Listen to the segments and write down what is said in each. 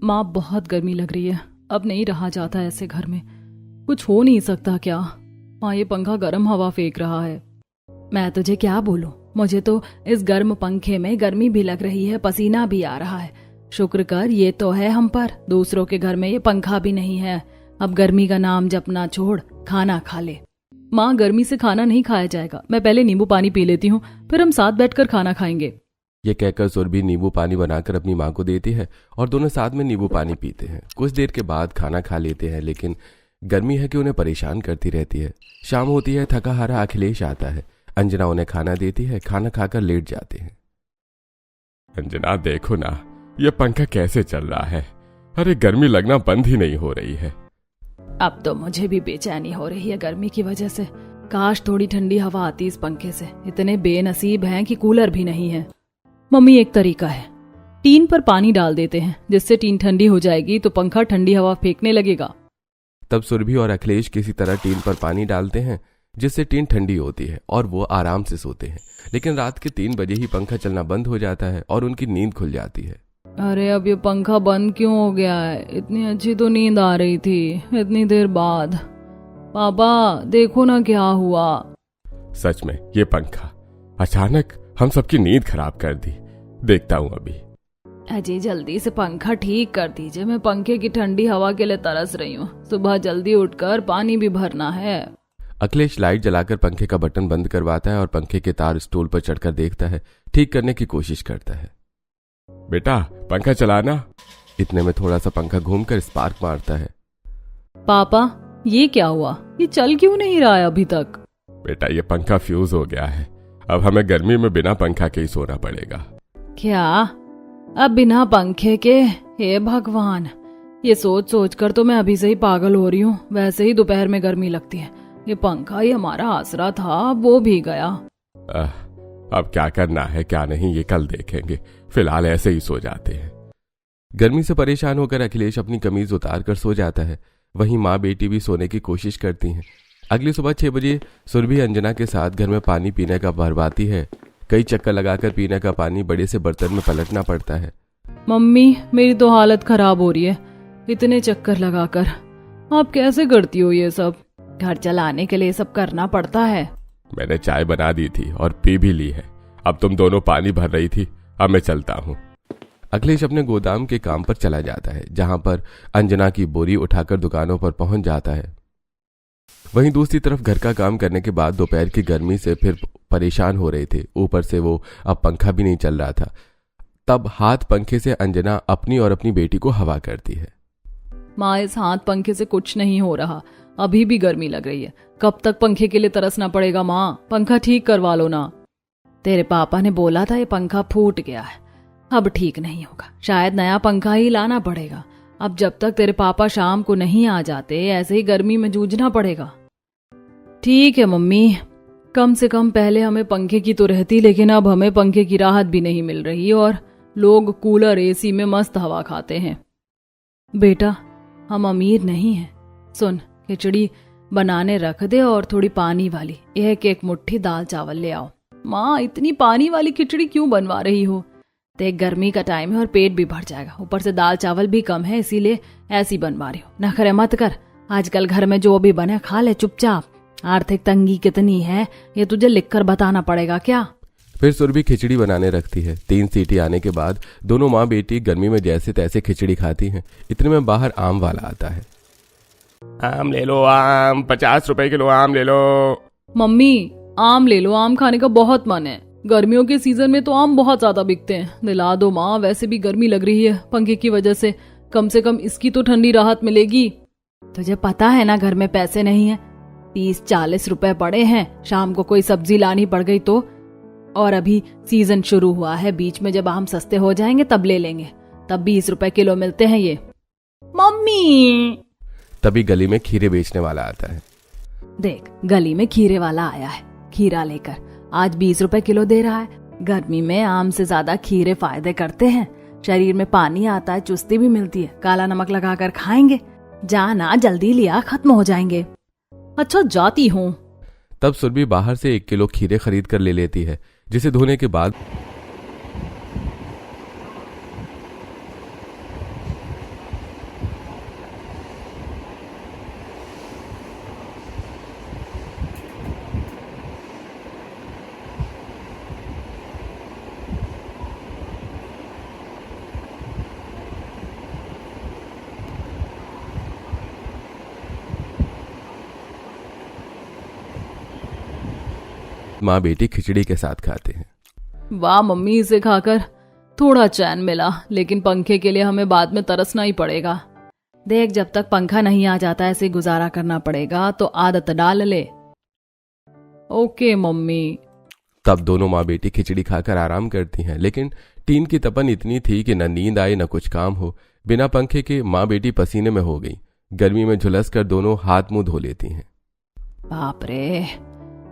माँ बहुत गर्मी लग रही है, अब नहीं रहा जाता ऐसे घर में। कुछ हो नहीं सकता क्या? माँ ये पंखा गर्म हवा फेंक रहा है। मैं तुझे क्या बोलूं, मुझे तो इस गर्म पंखे में गर्मी भी लग रही है, पसीना भी आ रहा है। शुक्र कर ये तो है हम पर, दूसरों के घर में ये पंखा भी नहीं है। अब गर्मी का नाम जपना छोड़, खाना खा ले। माँ गर्मी से खाना नहीं खाया जाएगा, मैं पहले नींबू पानी पी लेती हूँ, फिर हम साथ बैठकर खाना खाएंगे। ये कहकर सुरभि नींबू पानी बनाकर अपनी माँ को देती है और दोनों साथ में नींबू पानी पीते हैं। कुछ देर के बाद खाना खा लेते हैं, लेकिन गर्मी है कि उन्हें परेशान करती रहती है। शाम होती है, थका हारा अखिलेश आता है। अंजना उन्हें खाना देती है, खाना खाकर लेट जाते हैं। अंजना देखो ना, ये पंखा कैसे चल रहा है। अरे गर्मी लगना बंद ही नहीं हो रही है। अब तो मुझे भी बेचैनी हो रही है गर्मी की वजह से। काश थोड़ी ठंडी हवा आती इस पंखे से। इतने बेनसीब हैं कि कूलर भी नहीं है। मम्मी एक तरीका है, टीन पर पानी डाल देते हैं, जिससे टीन ठंडी हो जाएगी तो पंखा ठंडी हवा फेंकने लगेगा। तब सुरभि और अखिलेश किसी तरह टीन पर पानी डालते हैं, जिससे टीन ठंडी होती है और वो आराम से सोते हैं। लेकिन रात के 3 बजे ही पंखा चलना बंद हो जाता है और उनकी नींद खुल जाती है। अरे अब ये पंखा बंद क्यों हो गया है? इतनी अच्छी तो नींद आ रही थी इतनी देर बाद। पापा देखो ना क्या हुआ। सच में ये पंखा अचानक हम सबकी नींद खराब कर दी। देखता हूँ अभी। अजय जल्दी से पंखा ठीक कर दीजिए, मैं पंखे की ठंडी हवा के लिए तरस रही हूँ। सुबह जल्दी उठकर पानी भी भरना है। अखिलेश लाइट जलाकर पंखे का बटन बंद करवाता है और पंखे के तार स्टूल पर चढ़कर देखता है, ठीक करने की कोशिश करता है। बेटा पंखा चलाना। इतने में थोड़ा सा पंखा घूमकर स्पार्क मारता है। पापा ये क्या हुआ? ये चल क्यों नहीं रहा है अभी तक? बेटा ये पंखा फ्यूज हो गया है, अब हमें गर्मी में बिना पंखा के ही सोना पड़ेगा। क्या? अब बिना पंखे के? हे भगवान, ये सोच सोच कर तो मैं अभी से ही पागल हो रही हूँ। वैसे ही दोपहर में गर्मी लगती है, ये पंखा ही हमारा आसरा था, वो भी गया। अब क्या करना है क्या नहीं ये कल देखेंगे, फिलहाल ऐसे ही सो जाते हैं। गर्मी से परेशान होकर अखिलेश अपनी कमीज उतार कर सो जाता है। वहीं माँ बेटी भी सोने की कोशिश करती हैं। अगली सुबह 6 बजे सुरभि अंजना के साथ घर में पानी पीने का भरवाती है। कई चक्कर लगाकर पीने का पानी बड़े से बर्तन में पलटना पड़ता है। मम्मी मेरी तो हालत खराब हो रही है, इतने चक्कर लगाकर। आप कैसे करती हो ये सब? घर चलाने के लिए सब करना पड़ता है। मैंने चाय बना दी थी और पी भी ली है। अब तुम दोनों पानी भर रही थी, अब मैं चलता हूँ। अखिलेश अपने गोदाम के काम पर चला जाता है, जहां पर अंजना की बोरी उठाकर दुकानों पर पहुंच जाता है। वहीं दूसरी तरफ घर का काम करने के बाद दोपहर की गर्मी से फिर परेशान हो रहे थे। ऊपर से वो अब पंखा भी नहीं चल रहा था। तब हाथ पंखे से अंजना अपनी और अपनी बेटी को हवा करती है। माँ इस हाथ पंखे से कुछ नहीं हो रहा, अभी भी गर्मी लग रही है। कब तक पंखे के लिए तरसना पड़ेगा? माँ पंखा ठीक करवा लो ना। तेरे पापा ने बोला था ये पंखा फूट गया है, अब ठीक नहीं होगा, शायद नया पंखा ही लाना पड़ेगा। अब जब तक तेरे पापा शाम को नहीं आ जाते ऐसे ही गर्मी में जूझना पड़ेगा। ठीक है मम्मी, कम से कम पहले हमें पंखे की तो रहती, लेकिन अब हमें पंखे की राहत भी नहीं मिल रही और लोग कूलर एसी में मस्त हवा खाते हैं। बेटा हम अमीर नहीं हैं, सुन खिचड़ी बनाने रख दे और थोड़ी पानी वाली, एक मुट्ठी दाल चावल ले आओ। माँ इतनी पानी वाली खिचड़ी क्यों बनवा रही हो? देख गर्मी का टाइम है और पेट भी भर जाएगा, ऊपर से दाल चावल भी कम है, इसीलिए ऐसी बनवा रही हो। नखरे मत कर, आजकल घर में जो भी बने खा ले चुपचाप। आर्थिक तंगी कितनी है ये तुझे लिखकर बताना पड़ेगा क्या? फिर सुरभि खिचड़ी बनाने रखती है। 3 सीटी आने के बाद दोनों माँ बेटी गर्मी में जैसे तैसे खिचड़ी खाती हैं। इतने में बाहर आम वाला आता है। आम ले लो, आम 50 रुपए किलो आम ले लो। मम्मी आम ले लो, आम खाने का बहुत मन है। गर्मियों के सीजन में तो आम बहुत ज्यादा बिकते हैं। दिला दो माँ, वैसे भी गर्मी लग रही है पंखे की वजह से कम इसकी तो ठंडी राहत मिलेगी। तुझे पता है ना घर में पैसे नहीं है, 30-40 रुपए पड़े हैं। शाम को कोई सब्जी लानी पड़ गई तो, और अभी सीजन शुरू हुआ है, बीच में जब आम सस्ते हो जाएंगे तब ले लेंगे, तब 20 रुपए किलो मिलते हैं ये। मम्मी तभी गली में खीरे बेचने वाला आता है। देख गली में खीरे वाला आया है, खीरा लेकर आज 20 रुपए किलो दे रहा है। गर्मी में आम से ज्यादा खीरे फायदे करते हैं, शरीर में पानी आता है, चुस्ती भी मिलती है। काला नमक लगाकर खाएंगे, जाना जल्दी लिया, खत्म हो जाएंगे। अच्छा जाती हूँ। तब सुरभि बाहर से 1 किलो खीरे खरीद कर ले लेती है, जिसे धोने के बाद माँ बेटी खिचड़ी के साथ खाते हैं। वाह मम्मी, इसे खाकर थोड़ा चैन मिला, लेकिन पंखे के लिए हमें बाद में तरसना ही पड़ेगा। देख, जब तक पंखा नहीं आ जाता ऐसे गुजारा करना पड़ेगा, तो आदत डाल ले। Okay mummy. तब दोनों माँ बेटी खिचड़ी खाकर आराम करती हैं, लेकिन टीन की तपन इतनी थी कि न नींद आए न कुछ काम हो। बिना पंखे के माँ बेटी पसीने में हो गई। गर्मी में झुलस कर दोनों हाथ मुंह धो लेती हैं। बाप रे,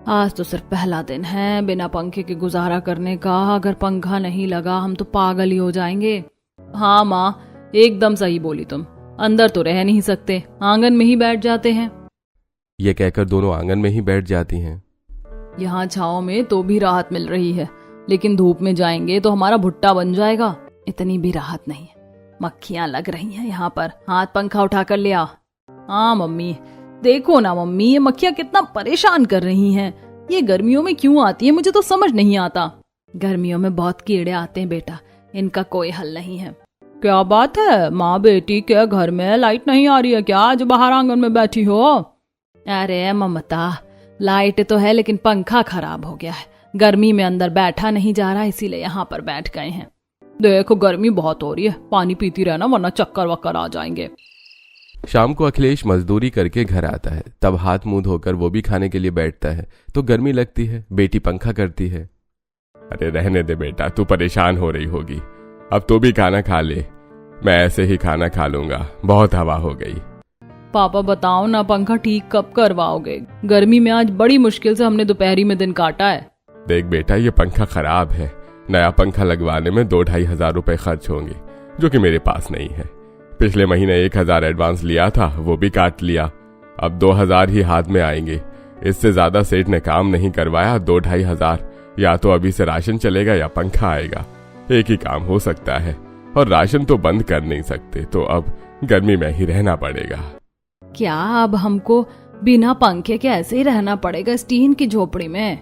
आज तो सिर्फ पहला दिन है बिना पंखे के गुजारा करने का। अगर पंखा नहीं लगा हम तो पागल ही हो जाएंगे। हाँ माँ, एकदम सही बोली तुम। अंदर तो रह नहीं सकते, आंगन में ही बैठ जाते हैं। ये कहकर दोनों आंगन में ही बैठ जाती हैं। यहाँ छाँव में तो भी राहत मिल रही है, लेकिन धूप में जाएंगे तो हमारा भुट्टा बन जाएगा। इतनी भी राहत नहीं है, मक्खियां लग रही हैं यहाँ पर। हाथ पंखा उठाकर ले आ। हाँ मम्मी, देखो ना मम्मी, ये मक्खियां कितना परेशान कर रही हैं। ये गर्मियों में क्यों आती है मुझे तो समझ नहीं आता। गर्मियों में बहुत कीड़े आते हैं बेटा, इनका कोई हल नहीं है। क्या बात है माँ बेटी, क्या घर में लाइट नहीं आ रही है क्या? आज बाहर आंगन में बैठी हो? अरे ममता, लाइट तो है लेकिन पंखा खराब हो गया है। गर्मी में अंदर बैठा नहीं जा रहा, इसीलिए यहाँ पर बैठ गए हैं। देखो गर्मी बहुत हो रही है, पानी पीती रहना वरना चक्कर वक्कर आ जाएंगे। शाम को अखिलेश मजदूरी करके घर आता है। तब हाथ मुंह धोकर वो भी खाने के लिए बैठता है तो गर्मी लगती है। बेटी पंखा करती है। अरे रहने दे बेटा, तू परेशान हो रही होगी। अब तू भी खाना खा ले, मैं ऐसे ही खाना खा लूंगा, बहुत हवा हो गई। पापा बताओ ना, पंखा ठीक कब करवाओगे? गर्मी में आज बड़ी मुश्किल से हमने दोपहरी में दिन काटा है। देख बेटा, ये पंखा खराब है। नया पंखा लगवाने में 2-2.5 हजार रुपए खर्च होंगे, जो कि मेरे पास नहीं है। पिछले महीने 1,000 एडवांस लिया था, वो भी काट लिया। अब 2,000 ही हाथ में आएंगे। इससे ज्यादा सेठ ने काम नहीं करवाया। 2-2.5 हजार या तो अभी से राशन चलेगा या पंखा आएगा, एक ही काम हो सकता है। और राशन तो बंद कर नहीं सकते, तो अब गर्मी में ही रहना पड़ेगा। क्या अब हमको बिना पंखे के ऐसे ही रहना पड़ेगा इस टीन की झोपड़ी में?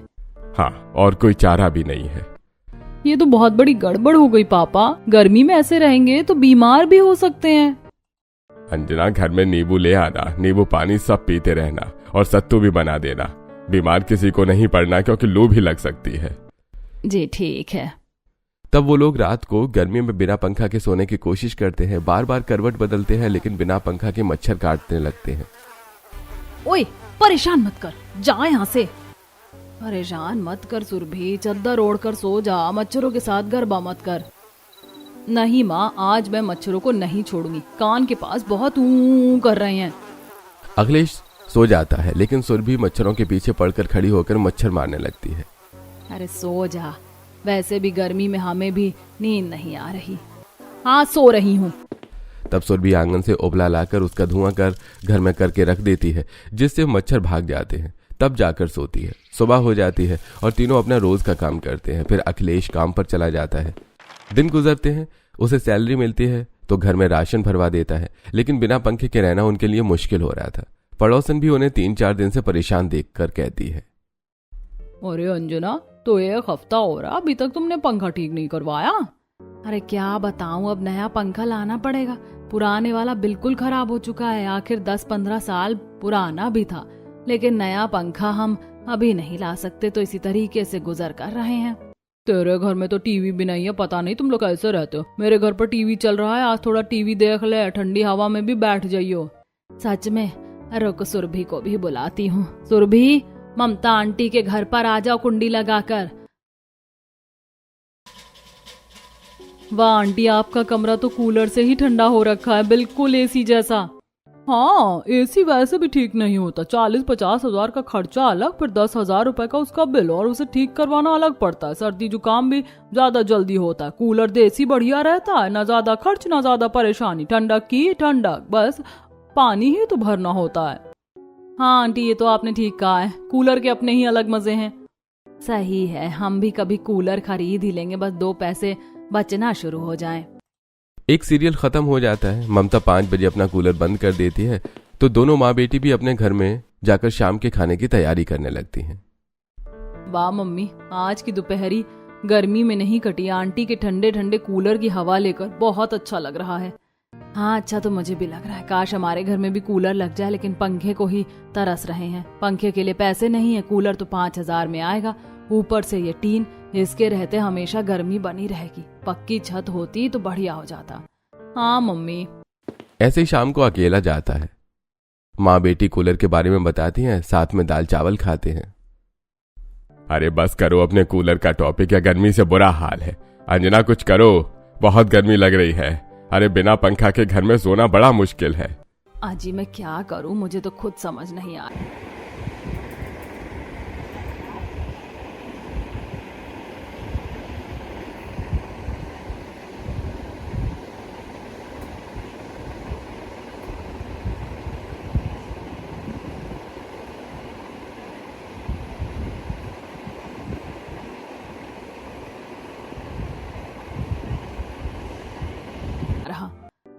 हाँ, और कोई चारा भी नहीं है। ये तो बहुत बड़ी गड़बड़ हो गई पापा। गर्मी में ऐसे रहेंगे तो बीमार भी हो सकते हैं। अंजना, घर में नींबू ले आना, नींबू पानी सब पीते रहना और सत्तू भी बना देना। बीमार किसी को नहीं पड़ना, क्योंकि लू भी लग सकती है। जी ठीक है। तब वो लोग रात को गर्मी में बिना पंखा के सोने की कोशिश करते हैं। बार बार करवट बदलते हैं, लेकिन बिना पंखा के मच्छर काटने लगते हैं। ओए, परेशान मत कर, जा यहाँ से। परेशान मत कर सुरभि, चद्दर ओढ़ कर सो जा, मच्छरों के साथ गरबा मत कर। नहीं माँ, आज मैं मच्छरों को नहीं छोड़ूंगी। कान के पास बहुत ऊ कर रहे हैं। अखिलेश सो जाता है, लेकिन सुरभि मच्छरों के पीछे पड़कर खड़ी होकर मच्छर मारने लगती है। अरे सो जा, वैसे भी गर्मी में हमें भी नींद नहीं आ रही। हाँ सो रही हूँ। तब सुरभि आंगन से उपला लाकर उसका धुआं कर घर में करके रख देती है, जिससे मच्छर भाग जाते हैं। तब जाकर सोती है। सुबह हो जाती है और तीनों अपना रोज का काम करते हैं। फिर अखिलेश काम पर चला जाता है। दिन गुजरते हैं, उसे सैलरी मिलती है तो घर में राशन भरवा देता है, लेकिन बिना पंखे के रहना उनके लिए मुश्किल हो रहा था। पड़ोसन भी उन्हें 3-4 दिन से परेशान देखकर कहती है, अरे अंजना, तो 1 हफ्ता हो रहा, अभी तक तुमने पंखा ठीक नहीं करवाया। अरे क्या बताऊं, अब नया पंखा लाना पड़ेगा। पुराने वाला बिल्कुल खराब हो चुका है। आखिर 10-15 साल पुराना भी था, लेकिन नया पंखा हम अभी नहीं ला सकते, तो इसी तरीके से गुजर कर रहे हैं। तेरे घर में तो टीवी भी नहीं है, पता नहीं तुम लोग कैसे रहते हो। मेरे घर पर टीवी चल रहा है, आज थोड़ा टीवी देख ले, ठंडी हवा में भी बैठ जाइयो। सच में, रुक सुरभि को भी बुलाती हूँ। सुरभि, ममता आंटी के घर पर आ जाओ कुंडी लगाकर। वाह आंटी, आपका कमरा तो कूलर से ही ठंडा हो रखा है, बिल्कुल एसी जैसा। हाँ, एसी वैसे भी ठीक नहीं होता। 40-50 हजार का खर्चा अलग, फिर 10,000 रुपए का उसका बिल, और उसे ठीक करवाना अलग पड़ता है। सर्दी जुकाम भी ज्यादा जल्दी होता है। कूलर देसी बढ़िया रहता है, ना ज्यादा खर्च ना ज्यादा परेशानी। ठंडक की ठंडक, बस पानी ही तो भरना होता है। हाँ आंटी, ये तो आपने ठीक कहा है, कूलर के अपने ही अलग मजे हैं। सही है, हम भी कभी कूलर खरीद ही लेंगे, बस 2 पैसे बचना शुरू हो जाएं। एक सीरियल खत्म हो जाता है। ममता 5 बजे अपना कूलर बंद कर देती है तो दोनों माँ बेटी भी अपने घर में जाकर शाम के खाने की तैयारी करने लगती हैं। वाह मम्मी, आज की दोपहरी गर्मी में नहीं कटी। आंटी के ठंडे ठंडे कूलर की हवा लेकर बहुत अच्छा लग रहा है। हाँ अच्छा तो मुझे भी लग रहा है, काश हमारे घर में भी कूलर लग जाए, लेकिन पंखे को ही तरस रहे हैं। पंखे के लिए पैसे नहीं है, कूलर तो 5,000 में आएगा ऊपर से ये टीन, इसके रहते हमेशा गर्मी बनी रहेगी। पक्की छत होती तो बढ़िया हो जाता। हाँ मम्मी। ऐसे ही शाम को अकेला जाता है। माँ बेटी कूलर के बारे में बताती हैं, साथ में दाल चावल खाते हैं। अरे बस करो अपने कूलर का टॉपिक, या गर्मी से बुरा हाल है। अंजना कुछ करो, बहुत गर्मी लग रही है। अरे बिना पंखा के घर में सोना बड़ा मुश्किल है। आजी मैं क्या करूं, मुझे तो खुद समझ नहीं आ रहा।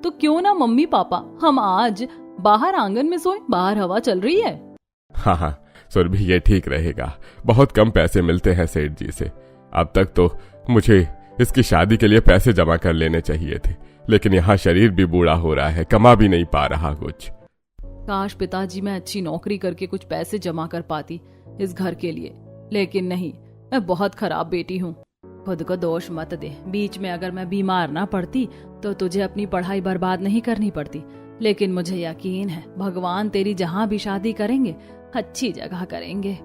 तो क्यों ना मम्मी पापा हम आज बाहर आंगन में सोए, बाहर हवा चल रही है। हाँ हाँ सुरभि, ये ठीक रहेगा। बहुत कम पैसे मिलते हैं सेठ जी से। अब तक तो मुझे इसकी शादी के लिए पैसे जमा कर लेने चाहिए थे, लेकिन यहाँ शरीर भी बूढ़ा हो रहा है, कमा भी नहीं पा रहा कुछ। काश पिताजी मैं अच्छी नौकरी करके कुछ पैसे जमा कर पाती इस घर के लिए, लेकिन नहीं, मैं बहुत खराब बेटी हूँ। खुद को दोष मत दे। बीच में अगर मैं बीमार ना पड़ती तो तुझे अपनी पढ़ाई बर्बाद नहीं करनी पड़ती, लेकिन मुझे यकीन है भगवान तेरी जहाँ भी शादी करेंगे अच्छी जगह करेंगे।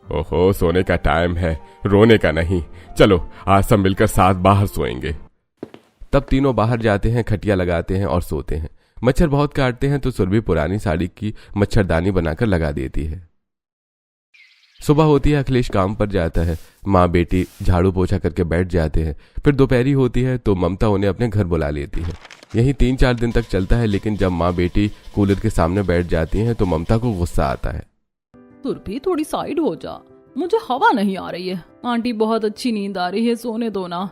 ओहो, सोने का टाइम है, रोने का नहीं। चलो आज सब मिलकर साथ बाहर सोएंगे। तब तीनों बाहर जाते हैं, खटिया लगाते हैं और सोते हैं। मच्छर बहुत काटते हैं तो सुरभि पुरानी साड़ी की मच्छरदानी बनाकर लगा देती है। सुबह होती है, अखिलेश काम पर जाता है। माँ बेटी झाड़ू पोछा करके बैठ जाते हैं। फिर दोपहरी होती है तो ममता उन्हें अपने घर बुला लेती है। यही 3-4 दिन तक चलता है, लेकिन जब माँ बेटी कूलर के सामने बैठ जाती हैं तो ममता को गुस्सा आता है। सुरभि थोड़ी साइड हो जा, मुझे हवा नहीं आ रही है। आंटी बहुत अच्छी नींद आ रही है, सोने दो ना।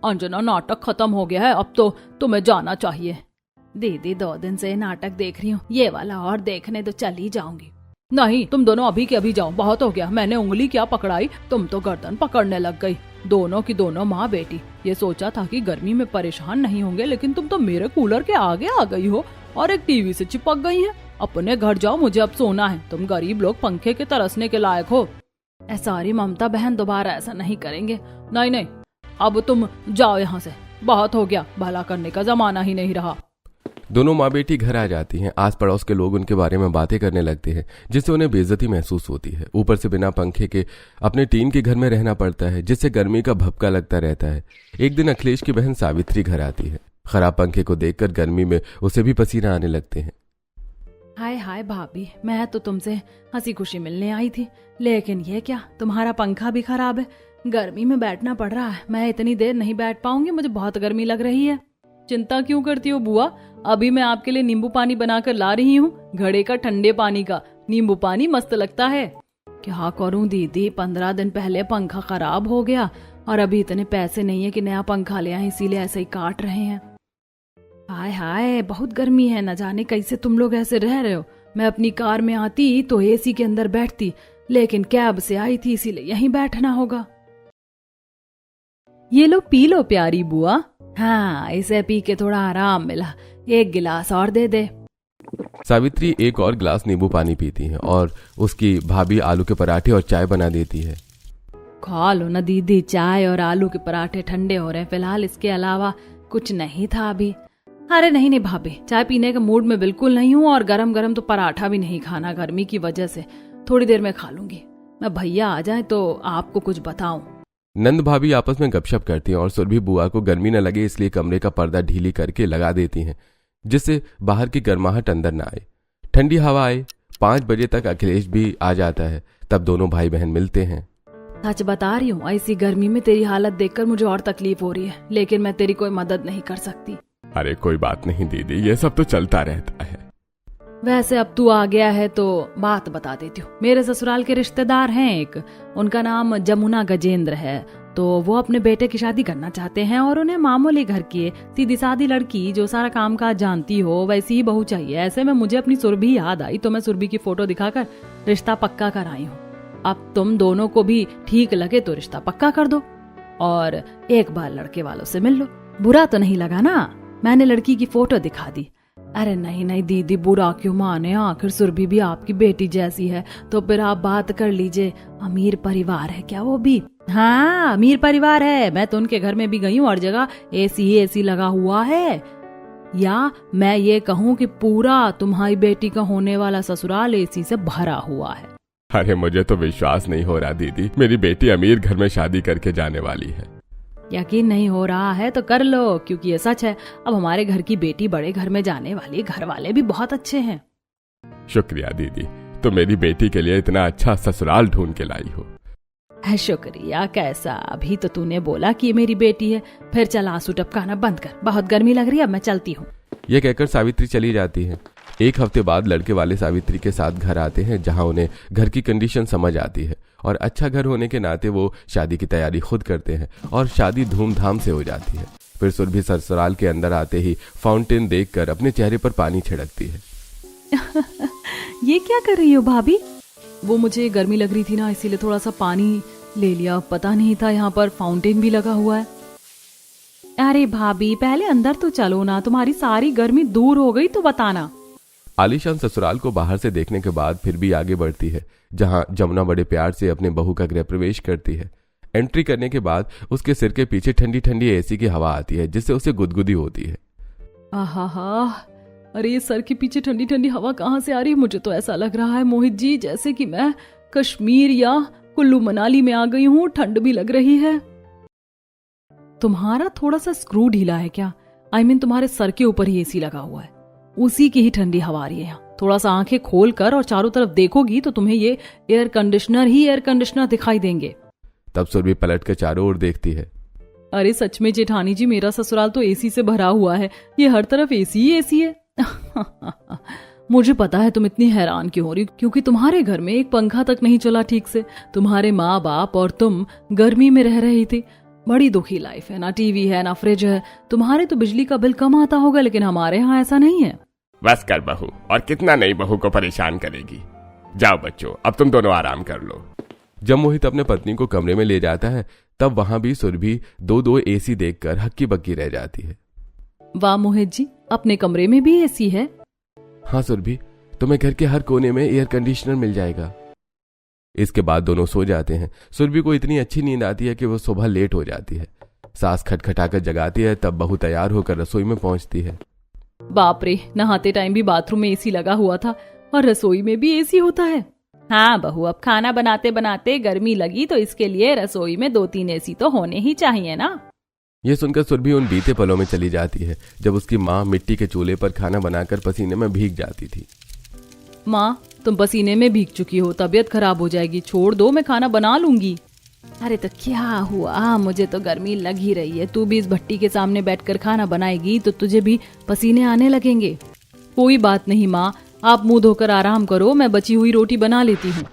अंजना नाटक खत्म हो गया है, अब तो तुम्हें जाना चाहिए। दीदी 2 दिन से नाटक देख रही हूँ, ये वाला और देखने तो चली जाऊंगी। नहीं, तुम दोनों अभी के अभी जाओ, बहुत हो गया। मैंने उंगली क्या पकड़ाई, तुम तो गर्दन पकड़ने लग गई। दोनों की दोनों माँ बेटी। ये सोचा था कि गर्मी में परेशान नहीं होंगे, लेकिन तुम तो मेरे कूलर के आगे आ गई हो और एक टीवी से चिपक गई है। अपने घर जाओ, मुझे अब सोना है। तुम गरीब लोग पंखे के तरसने के लायक हो। सॉरी ममता बहन, दोबारा ऐसा नहीं करेंगे। नहीं नहीं, अब तुम जाओ यहाँ से, बहुत हो गया। भला करने का जमाना ही नहीं रहा। दोनों माँ बेटी घर आ जाती हैं। आस पड़ोस के लोग उनके बारे में बातें करने लगते हैं, जिससे उन्हें बेइज्जती महसूस होती है। ऊपर से बिना पंखे के अपने टीन के घर में रहना पड़ता है, जिससे गर्मी का भपका लगता रहता है। एक दिन अखिलेश की बहन सावित्री घर आती है। खराब पंखे को देखकर गर्मी में उसे भी पसीना आने लगते हैं। हाय हाय भाभी, मैं तो तुमसे हंसी खुशी मिलने आई थी, लेकिन ये क्या, तुम्हारा पंखा भी खराब है। गर्मी में बैठना पड़ रहा है। मैं इतनी देर नहीं बैठ पाऊंगी, मुझे बहुत गर्मी लग रही है। चिंता क्यों करती हो बुआ, अभी मैं आपके लिए नींबू पानी बनाकर ला रही हूँ। घड़े का ठंडे पानी का नींबू पानी मस्त लगता है। क्या करूँ दीदी, 15 दिन पहले पंखा खराब हो गया और अभी इतने पैसे नहीं है कि नया पंखा ले आए, इसीलिए ऐसे ही काट रहे हैं। हाय हाय, बहुत गर्मी है, न जाने कैसे तुम लोग ऐसे रह रहे हो। मैं अपनी कार में आती तो एसी के अंदर बैठती, लेकिन कैब से आई थी इसीलिए यहीं बैठना होगा। ये लो पी लो प्यारी बुआ। हाँ, इसे पी के थोड़ा आराम मिला, एक गिलास और दे दे। सावित्री एक और गिलास नींबू पानी पीती है और उसकी भाभी आलू के पराठे और चाय बना देती है। खा लो ना दीदी, चाय और आलू के पराठे ठंडे हो रहे हैं फिलहाल, इसके अलावा कुछ नहीं था अभी। अरे नहीं नहीं भाभी, चाय पीने के मूड में बिल्कुल नहीं हूँ, और गरम गरम तो पराठा भी नहीं खाना गर्मी की वजह से। थोड़ी देर में खा लूंगी। मैं भैया आ जाए तो आपको कुछ बताऊं। नंद भाभी आपस में गपशप करती हैं और सुरभि बुआ को गर्मी न लगे इसलिए कमरे का पर्दा ढीली करके लगा देती हैं, जिससे बाहर की गर्माहट अंदर न आए, ठंडी हवा आए। 5 बजे तक अखिलेश भी आ जाता है। तब दोनों भाई बहन मिलते हैं। सच बता रही हूँ, ऐसी गर्मी में तेरी हालत देखकर मुझे और तकलीफ हो रही है, लेकिन मैं तेरी कोई मदद नहीं कर सकती। अरे कोई बात नहीं दीदी, ये सब तो चलता रहता है। वैसे अब तू आ गया है तो बात बता देती हूँ। मेरे ससुराल के रिश्तेदार हैं एक, उनका नाम जमुना गजेंद्र है। तो वो अपने बेटे की शादी करना चाहते हैं और उन्हें मामूली घर की सीधी सादी लड़की जो सारा काम काज जानती हो वैसी ही बहू चाहिए। ऐसे में मुझे अपनी सुरभि याद आई तो मैं सुरभि की फोटो दिखाकर रिश्ता पक्का कर आई हूँ। अब तुम दोनों को भी ठीक लगे तो रिश्ता पक्का कर दो और एक बार लड़के वालों से मिल लो। बुरा तो नहीं लगा ना? मैंने लड़की की फोटो दिखा दी। अरे नहीं नहीं दीदी, बुरा क्यों माने, आखिर सुरभि भी आपकी बेटी जैसी है, तो फिर आप बात कर लीजिए। अमीर परिवार है क्या वो भी? हाँ अमीर परिवार है, मैं तो उनके घर में भी गई हूँ, हर जगह एसी लगा हुआ है। या मैं ये कहूँ कि पूरा तुम्हारी बेटी का होने वाला ससुराल एसी से भरा हुआ है। अरे मुझे तो विश्वास नहीं हो रहा दीदी, मेरी बेटी अमीर घर में शादी करके जाने वाली है। यकीन नहीं हो रहा है तो कर लो, क्योंकि ये सच है। अब हमारे घर की बेटी बड़े घर में जाने वाली, घर वाले भी बहुत अच्छे हैं। शुक्रिया दीदी, तो मेरी बेटी के लिए इतना अच्छा ससुराल ढूंढ के लाई हो। शुक्रिया कैसा, अभी तो तूने बोला कि ये मेरी बेटी है। फिर चल आंसू टपकाना बंद कर, बहुत गर्मी लग रही है, अब मैं चलती हूँ। यह कहकर सावित्री चली जाती है। एक हफ्ते बाद लड़के वाले सावित्री के साथ घर आते हैं, जहां उन्हें घर की कंडीशन समझ आती है और अच्छा घर होने के नाते वो शादी की तैयारी खुद करते हैं और शादी धूमधाम से हो जाती है। फिर सुरभि ससुराल के अंदर आते ही फाउंटेन देखकर अपने चेहरे पर पानी छिड़कती है। ये क्या कर रही हो भाभी? वो मुझे गर्मी लग रही थी ना, इसीलिए थोड़ा सा पानी ले लिया, पता नहीं था यहाँ पर फाउंटेन भी लगा हुआ है। अरे भाभी पहले अंदर तो चलो ना, तुम्हारी सारी गर्मी दूर हो गई तो बताना। आलीशान ससुराल को बाहर से देखने के बाद फिर भी आगे बढ़ती है, जहां जमुना बड़े प्यार से अपने बहू का गृह प्रवेश करती है। एंट्री करने के बाद उसके सिर के पीछे ठंडी ठंडी एसी की हवा आती है, जिससे उसे गुदगुदी होती है। आहा, अरे ये सर के पीछे ठंडी ठंडी हवा कहाँ से आ रही है? मुझे तो ऐसा लग रहा है मोहित जी जैसे कि मैं कश्मीर या कुल्लू मनाली में आ गई हूँ, ठंड भी लग रही है। तुम्हारा थोड़ा सा स्क्रू ढीला है क्या? I mean, तुम्हारे सर के ऊपर ही एसी लगा हुआ है, उसी की ही ठंडी हवा आ रही है यहाँ। थोड़ा सा आंखें खोल कर और चारों तरफ देखोगी तो तुम्हें ये एयर कंडीशनर दिखाई देंगे। तब सुरभि पलट कर चारों ओर देखती है। अरे सच में जेठानी जी, मेरा ससुराल तो एसी से भरा हुआ है, ये हर तरफ एसी ही एसी है। मुझे पता है तुम इतनी हैरान क्यों हो रही, क्योंकि तुम्हारे घर में एक पंखा तक नहीं चला ठीक से। तुम्हारे माँ बाप और तुम गर्मी में रह रही थी। बड़ी दुखी लाइफ है, ना टीवी है ना फ्रिज है। तुम्हारे तो बिजली का बिल कम आता होगा, लेकिन हमारे यहाँ ऐसा नहीं है। बस कर बहू, और कितना नई बहू को परेशान करेगी। जाओ बच्चों, अब तुम दोनों आराम कर लो। जब मोहित अपने पत्नी को कमरे में ले जाता है, तब वहां भी सुरभि दो एसी देखकर हक्की बक्की रह जाती है। वाह मोहित जी, अपने कमरे में भी एसी है? हाँ सुरभि, तुम्हें घर के हर कोने में एयर कंडीशनर मिल जाएगा। इसके बाद दोनों सो जाते हैं। सुरभि को इतनी अच्छी नींद आती है कि वो सुबह लेट हो जाती है। सास खटखटाकर जगाती है, तब बहू तैयार होकर रसोई में पहुंचती है। बाप रे, नहाते टाइम भी बाथरूम में एसी लगा हुआ था और रसोई में भी एसी होता है। हाँ बहू, अब खाना बनाते बनाते गर्मी लगी तो इसके लिए रसोई में 2-3 एसी तो होने ही चाहिए ना। ये सुनकर सुरभि उन बीते पलों में चली जाती है, जब उसकी माँ मिट्टी के चूल्हे पर खाना बनाकर पसीने में भीग जाती थी। माँ, तुम पसीने में भीग चुकी हो, तबीयत खराब हो जाएगी, छोड़ दो, मैं खाना बना लूंगी। अरे तो क्या हुआ, मुझे तो गर्मी लग ही रही है। तू भी इस भट्टी के सामने बैठकर खाना बनाएगी तो तुझे भी पसीने आने लगेंगे। कोई बात नहीं माँ, आप मुंह धोकर आराम करो, मैं बची हुई रोटी बना लेती हूँ।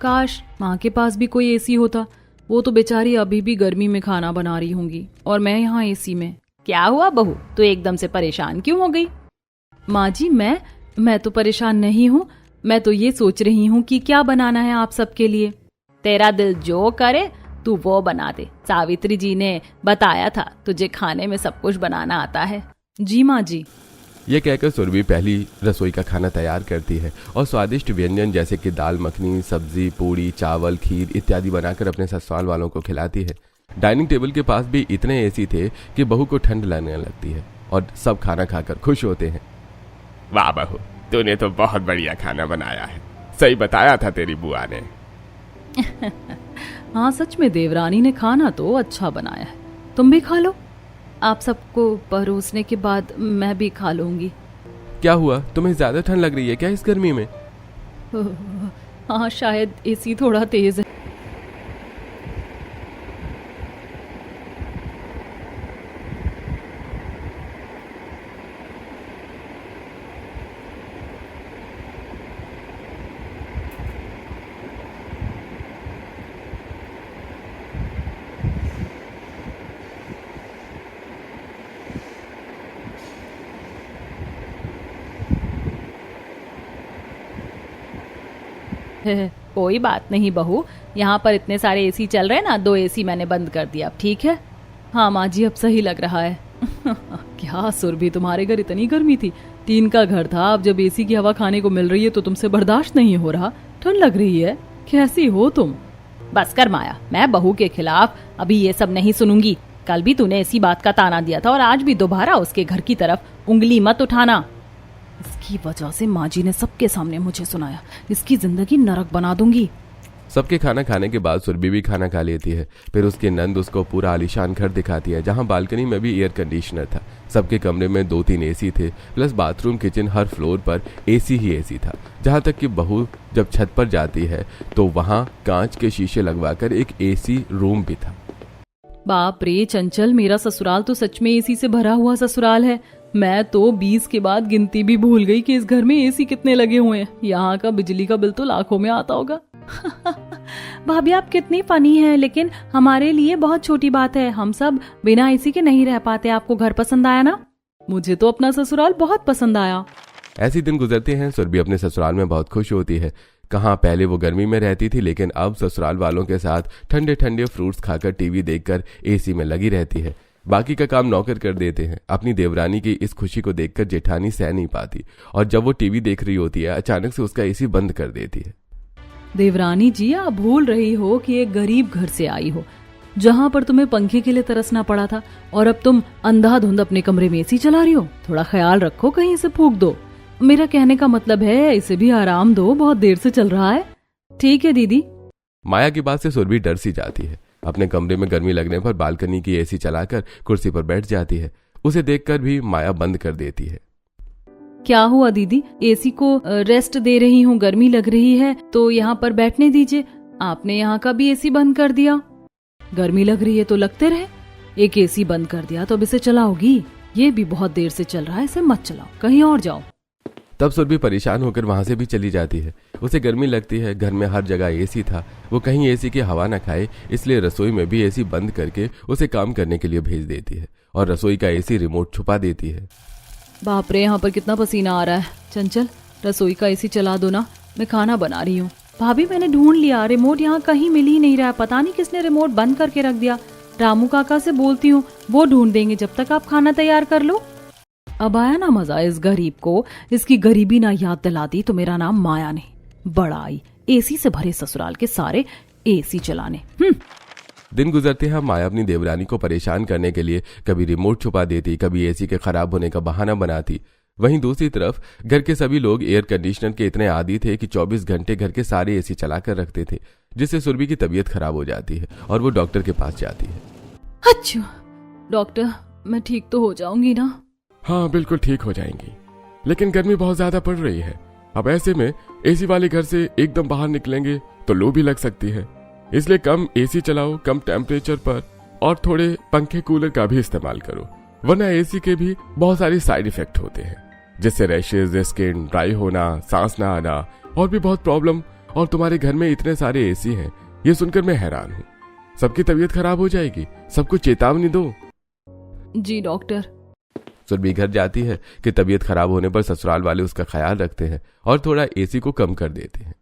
काश माँ के पास भी कोई एसी होता, वो तो बेचारी अभी भी गर्मी में खाना बना रही होंगी और मैं यहाँ एसी में। क्या हुआ बहू, तू एकदम से परेशान क्यों हो गई? माँ जी, मैं तो परेशान नहीं हूँ, मैं तो ये सोच रही हूँ कि क्या बनाना है आप सबके लिए। तेरा दिल जो करे तू वो बना दे। सावित्री जी ने बताया था तुझे खाने में सब कुछ बनाना आता है। जी माँ जी। ये कहकर सुरभि पहली रसोई का खाना तैयार करती है और स्वादिष्ट व्यंजन जैसे कि दाल मखनी, सब्जी, पूड़ी, चावल, खीर इत्यादि बनाकर अपने ससुराल वालों को खिलाती है। डाइनिंग टेबल के पास भी इतने एसी थे कि बहू को ठंड लगने लगती है और सब खाना खाकर खुश होते हैं। वाह बहू, तूने तो बहुत बढ़िया खाना बनाया है, सही बताया था तेरी बुआ ने। हाँ सच में देवरानी ने खाना तो अच्छा बनाया है। तुम भी खा लो, आप सबको परोसने के बाद मैं भी खा लूंगी। क्या हुआ, तुम्हें ज्यादा ठंड लग रही है क्या इस गर्मी में? हाँ शायद एसी थोड़ा तेज है। कोई बात नहीं बहू, यहाँ पर इतने सारे एसी चल रहे हैं ना, 2 एसी मैंने बंद कर दिया, अब ठीक है। हाँ माँ जी, अब सही लग रहा है। क्या सुरभि, तुम्हारे घर इतनी गर्मी थी? टीन का घर था, अब जब एसी की हवा खाने को मिल रही है तो तुमसे बर्दाश्त नहीं हो रहा? ठंड लग रही है? कैसी हो तुम? बस कर माया, मैं बहू के खिलाफ अभी ये सब नहीं सुनूंगी। कल भी तूने इसी बात का ताना दिया था और आज भी दोबारा उसके घर की तरफ उंगली मत उठाना। इसकी वजह से माँ जी ने सबके सामने मुझे सुनाया। इसकी जिंदगी नरक बना दूंगी। सबके खाना खाने के बाद सुरभि भी खाना खा लेती है। फिर उसकी नंद उसको पूरा आलीशान घर दिखाती है, जहां बालकनी में भी एयर कंडीशनर था। सबके कमरे में 2-3 एसी थे, प्लस बाथरूम, किचन, हर फ्लोर पर एसी ही एसी था। जहां तक कि बहू जब छत पर जाती है तो वहां कांच के शीशे लगवाकर एक एसी रूम भी था। बाप रे चंचल, मेरा ससुराल तो सच में एसी से भरा हुआ ससुराल है। मैं तो 20 के बाद गिनती भी भूल गई कि इस घर में एसी कितने लगे हुए हैं। यहाँ का बिजली का बिल तो लाखों में आता होगा। भाभी आप कितनी फनी है, लेकिन हमारे लिए बहुत छोटी बात है। हम सब बिना एसी के नहीं रह पाते। आपको घर पसंद आया ना? मुझे तो अपना ससुराल बहुत पसंद आया। ऐसे दिन गुजरते हैं। सुरभि अपने ससुराल में बहुत खुश होती है। कहाँ पहले वो गर्मी में रहती थी, लेकिन अब ससुराल वालों के साथ ठंडे ठंडे फ्रूट्स खाकर, टीवी देखकर एसी में लगी रहती है। बाकी का काम नौकर कर देते हैं। अपनी देवरानी की इस खुशी को देखकर जेठानी सह नहीं पाती और जब वो टीवी देख रही होती है अचानक से उसका एसी बंद कर देती है। देवरानी जी, आप भूल रही हो कि एक गरीब घर से आई हो, जहाँ पर तुम्हें पंखे के लिए तरसना पड़ा था, और अब तुम अंधाधुंध अपने कमरे में एसी चला रही हो। थोड़ा ख्याल रखो, कहीं से फूंक दो। मेरा कहने का मतलब है इसे भी आराम दो, बहुत देर से चल रहा है। ठीक है दीदी। माया की बात से सुरभि डर सी जाती है। अपने कमरे में गर्मी लगने पर बालकनी की एसी चलाकर कुर्सी पर बैठ जाती है। उसे देखकर भी माया बंद कर देती है। क्या हुआ दीदी? एसी को रेस्ट दे रही हूँ, गर्मी लग रही है तो यहाँ पर बैठने दीजिए। आपने यहाँ का भी एसी बंद कर दिया। गर्मी लग रही है तो लगते रहे। एक एसी बंद कर दिया तो अब इसे चलाओगी? ये भी बहुत देर से चल रहा है, इसे मत चलाओ, कहीं और जाओ। तब सुरभि परेशान होकर वहां से भी चली जाती है। उसे गर्मी लगती है। घर में हर जगह एसी था। वो कहीं एसी की हवा न खाए, इसलिए रसोई में भी एसी बंद करके उसे काम करने के लिए भेज देती है और रसोई का एसी रिमोट छुपा देती है। बाप रे, यहाँ पर कितना पसीना आ रहा है। चंचल, रसोई का एसी चला दो ना, मैं खाना बना रही हूँ। भाभी मैंने ढूंढ लिया, रिमोट यहाँ कहीं मिल ही नहीं रहा। पता नहीं किसने रिमोट बंद करके रख दिया। रामू काका से बोलती हूँ, वो ढूंढ देंगे जब तक आप खाना तैयार कर लो। अब आया ना मजा इस गरीब को। इसकी गरीबी ना याद दिला दी तो मेरा नाम माया नहीं। बड़ा आई एसी से भरे ससुराल के सारे एसी चलाने। दिन गुजरते हैं। माया अपनी देवरानी को परेशान करने के लिए कभी रिमोट छुपा देती, कभी एसी के खराब होने का बहाना बनाती। वहीं दूसरी तरफ घर के सभी लोग एयर कंडीशनर के इतने आदी थे कि 24 घंटे घर के सारे एसी चलाकर रखते थे, जिससे सुरभि की तबीयत खराब हो जाती है और वो डॉक्टर के पास जाती है। अच्छा डॉक्टर, मैं ठीक तो हो जाऊंगी ना? हाँ बिल्कुल ठीक हो जाएंगी, लेकिन गर्मी बहुत ज्यादा पड़ रही है। अब ऐसे में एसी वाले घर से एकदम बाहर निकलेंगे तो लू भी लग सकती है। इसलिए कम एसी चलाओ, कम टेम्परेचर पर, और थोड़े पंखे कूलर का भी इस्तेमाल करो, वरना एसी के भी बहुत सारे साइड इफेक्ट होते हैं, जिससे रैशेज, स्किन ड्राई होना, सांस ना आना और भी बहुत प्रॉब्लम। और तुम्हारे घर में इतने सारे एसी हैं, ये सुनकर मैं हैरान हूँ। सबकी तबीयत खराब हो जाएगी, सबको चेतावनी दो। जी डॉक्टर। सुरभि घर जाती है कि तबीयत खराब होने पर ससुराल वाले उसका ख्याल रखते हैं और थोड़ा एसी को कम कर देते हैं।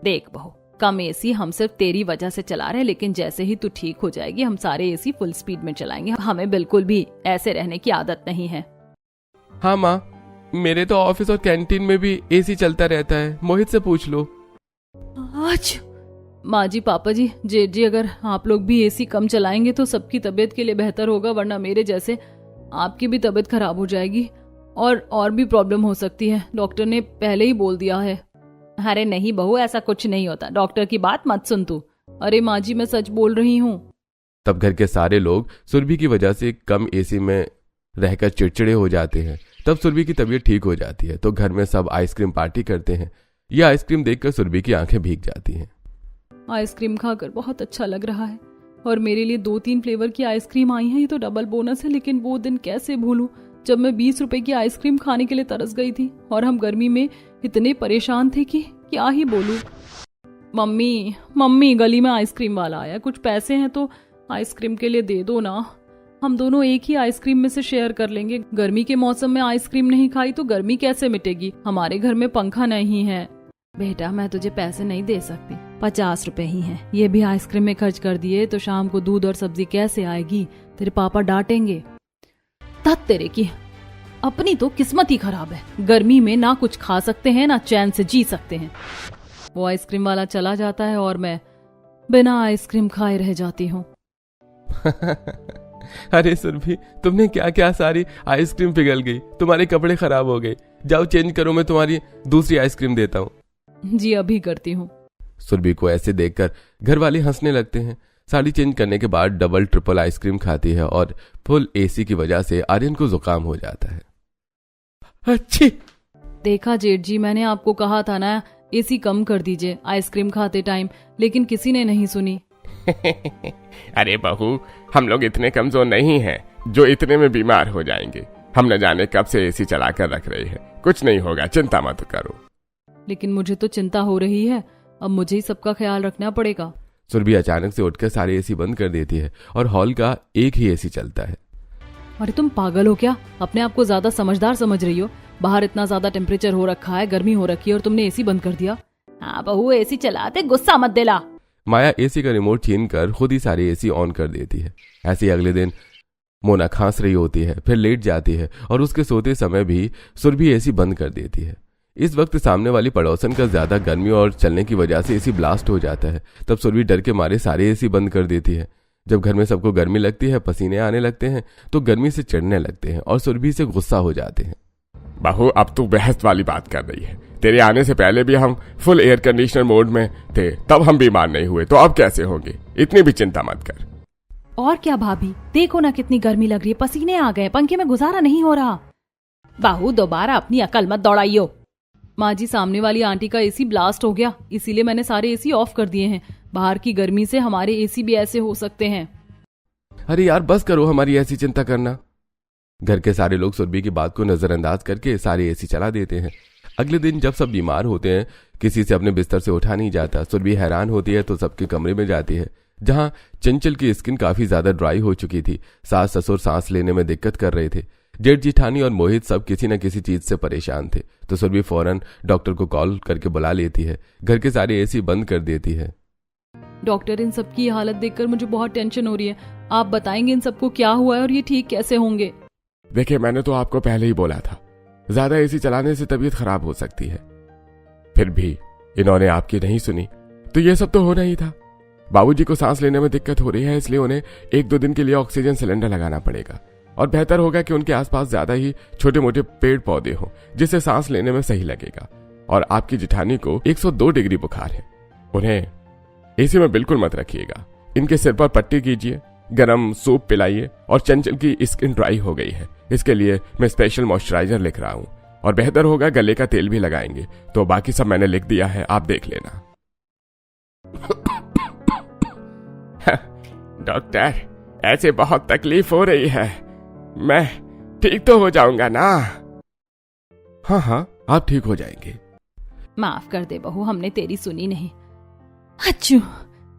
देख बहू, कम एसी हम सिर्फ तेरी वजह से चला रहे हैं, लेकिन जैसे ही तू ठीक हो जाएगी हम सारे एसी फुल स्पीड में चलाएंगे। हमें बिल्कुल भी ऐसे रहने की आदत नहीं है। हाँ माँ, मेरे तो ऑफिस और कैंटीन में भी एसी चलता रहता है, मोहित से पूछ लो। आज माँ जी, पापा जी, जेठ जी, अगर आप लोग भी एसी कम चलाएंगे तो सबकी तबीयत के लिए बेहतर होगा, वरना मेरे जैसे आपकी भी तबीयत खराब हो जाएगी और भी प्रॉब्लम हो सकती है। डॉक्टर ने पहले ही बोल दिया है। अरे नहीं बहू, ऐसा कुछ नहीं होता, डॉक्टर की बात मत सुन तू। अरे माँ जी, मैं सच बोल रही हूँ। तब घर के सारे लोग सुरभि की वजह से कम एसी में रहकर चिड़चिड़े हो जाते हैं। तब सुरभि की तबीयत ठीक हो जाती है तो घर में सब आइसक्रीम पार्टी करते हैं। यह आइसक्रीम देखकर सुरभि की आंखें भीग जाती हैं। आइसक्रीम खाकर बहुत अच्छा लग रहा है और मेरे लिए 2-3 फ्लेवर की आइसक्रीम आई है, ये तो डबल बोनस है। लेकिन वो दिन कैसे भूलूं जब मैं 20 रुपए की आइसक्रीम खाने के लिए तरस गई थी और हम गर्मी में इतने परेशान थे कि क्या ही बोलूं। मम्मी, गली में आइसक्रीम वाला आया, कुछ पैसे हैं तो आइसक्रीम के लिए दे दो ना। हम दोनों एक ही आइसक्रीम में से शेयर कर लेंगे। गर्मी के मौसम में आइसक्रीम नहीं खाई तो गर्मी कैसे मिटेगी? हमारे घर में पंखा नहीं है। बेटा, मैं तुझे पैसे नहीं दे सकती, 50 रुपए ही हैं। ये भी आइसक्रीम में खर्च कर दिए तो शाम को दूध और सब्जी कैसे आएगी? तेरे पापा डांटेंगे। तत तेरे की, अपनी तो किस्मत ही खराब है। गर्मी में ना कुछ खा सकते हैं ना चैन से जी सकते हैं। वो आइसक्रीम वाला चला जाता है और मैं बिना आइसक्रीम खाए रह जाती हूँ। अरे सुरभि, तुमने क्या क्या सारी आइसक्रीम पिघल गई, तुम्हारे कपड़े खराब हो गए। जाओ चेंज करो, मैं तुम्हारी दूसरी आइसक्रीम देता हूँ। जी अभी करती हूँ। सुरभि को ऐसे देखकर घर वाले हंसने लगते हैं। साड़ी चेंज करने के बाद डबल ट्रिपल आइसक्रीम खाती है और फुल एसी की वजह से आर्यन को जुकाम हो जाता है। अच्छी देखा जेठ जी, मैंने आपको कहा था ना एसी कम कर दीजिए आइसक्रीम खाते टाइम, लेकिन किसी ने नहीं सुनी। अरे बहू, हम लोग इतने कमजोर नहीं हैं जो इतने में बीमार हो जाएंगे। हम न जाने कब से एसी चलाकर रख रहे हैं, कुछ नहीं होगा, चिंता मत करो। लेकिन मुझे तो चिंता हो रही है, अब मुझे ही सबका ख्याल रखना पड़ेगा। सुरभि अचानक से उठकर सारे एसी बंद कर देती है और हॉल का एक ही एसी चलता है। अरे तुम पागल हो क्या? अपने आप को ज्यादा समझदार समझ रही हो? बाहर इतना ज्यादा टेम्परेचर हो रखा है, गर्मी हो रखी है और तुमने एसी बंद कर दिया। हाँ बहू, एसी चलाते गुस्सा मत दिला। माया एसी का रिमोट छीन कर खुद ही सारे एसी ऑन कर देती है। ऐसे ही अगले दिन मोना खांस रही होती है, फिर लेट जाती है और उसके सोते समय भी सुरभि एसी बंद कर देती है। इस वक्त सामने वाली पड़ोसन का ज्यादा गर्मी और चलने की वजह से एसी ब्लास्ट हो जाता है। तब सुरभि डर के मारे सारे एसी बंद कर देती है। जब घर में सबको गर्मी लगती है, पसीने आने लगते हैं तो गर्मी से चिढ़ने लगते हैं और सुरभि से गुस्सा हो जाते हैं। बहू, अब तू बहस वाली बात कर रही है। तेरे आने से पहले भी हम फुल एयर कंडीशनर मोड में थे, तब हम बीमार नहीं हुए, तो अब कैसे होंगे? इतनी भी चिंता मत कर। और क्या भाभी, देखो ना कितनी गर्मी लग रही है, पसीने आ गए, पंखे में गुजारा नहीं हो रहा। बाहू दोबारा अपनी अकल मत दौड़ाइयो। माँ जी, सामने वाली आंटी का एसी ब्लास्ट हो गया, इसीलिए मैंने सारे एसी ऑफ कर दिए हैं। बाहर की गर्मी से हमारे एसी भी ऐसे हो सकते हैं। अरे यार बस करो हमारी ऐसी चिंता करना। घर के सारे लोग सुरभि की बात को नजरअंदाज करके सारे एसी चला देते हैं। अगले दिन जब सब बीमार होते हैं, किसी से अपने बिस्तर से उठा नहीं जाता। सुरभि हैरान होती है तो सबके कमरे में जाती है, जहां चंचल की स्किन काफी ज्यादा ड्राई हो चुकी थी। सास ससुर सांस लेने में दिक्कत कर रहे थे। जेठ जिठानी और मोहित सब किसी न किसी चीज से परेशान थे। तो सुरभि फौरन डॉक्टर को कॉल करके बुला लेती है। घर के सारे एसी बंद कर देती है। डॉक्टर, इन सबकी हालत देखकर मुझे बहुत टेंशन हो रही है। आप बताएंगे इन सबको क्या हुआ है और ये ठीक कैसे होंगे? देखिए, मैंने तो आपको पहले ही बोला था, ज्यादा एसी चलाने से तबीयत खराब हो सकती है। फिर भी इन्होंने आपकी नहीं सुनी, तो ये सब तो होना ही था। बाबूजी को सांस लेने में दिक्कत हो रही है, इसलिए उन्हें 1-2 दिन के लिए ऑक्सीजन सिलेंडर लगाना पड़ेगा। और बेहतर होगा कि उनके आसपास ज्यादा ही छोटे मोटे पेड़ पौधे हों, जिससे सांस लेने में सही लगेगा। और आपकी जिठानी को 102 डिग्री बुखार है, उन्हें एसी में बिल्कुल मत रखिएगा। इनके सिर पर पट्टी कीजिए, गरम सूप पिलाइए। और चंचल की स्किन ड्राई हो गई है, इसके लिए मैं स्पेशल मॉइस्चराइजर लिख रहा हूँ। और बेहतर होगा गले का तेल भी लगाएंगे। तो बाकी सब मैंने लिख दिया है, आप देख लेना। डॉक्टर, ऐसे बहुत तकलीफ हो रही है, मैं ठीक तो हो जाऊंगा ना? हाँ हाँ, आप ठीक हो जाएंगे। माफ कर दे बहू, हमने तेरी सुनी नहीं। अच्छू,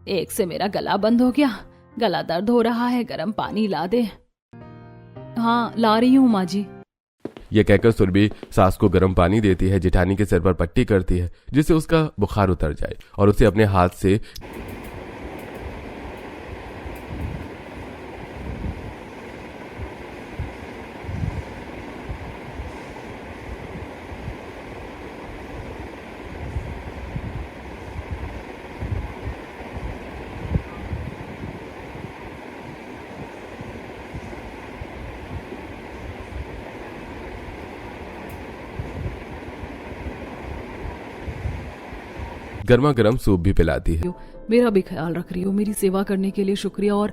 एक से मेरा गला बंद हो गया, गला दर्द हो रहा है, गर्म पानी ला दे। हाँ ला रही हूँ माँ जी। यह कहकर सुरभि सास को गर्म पानी देती है, जिठानी के सिर पर पट्टी करती है जिससे उसका बुखार उतर जाए, और उसे अपने हाथ से गर्मा गर्म सूप भी पिलाती है। मेरा भी ख्याल रख रही हो, मेरी सेवा करने के लिए शुक्रिया। और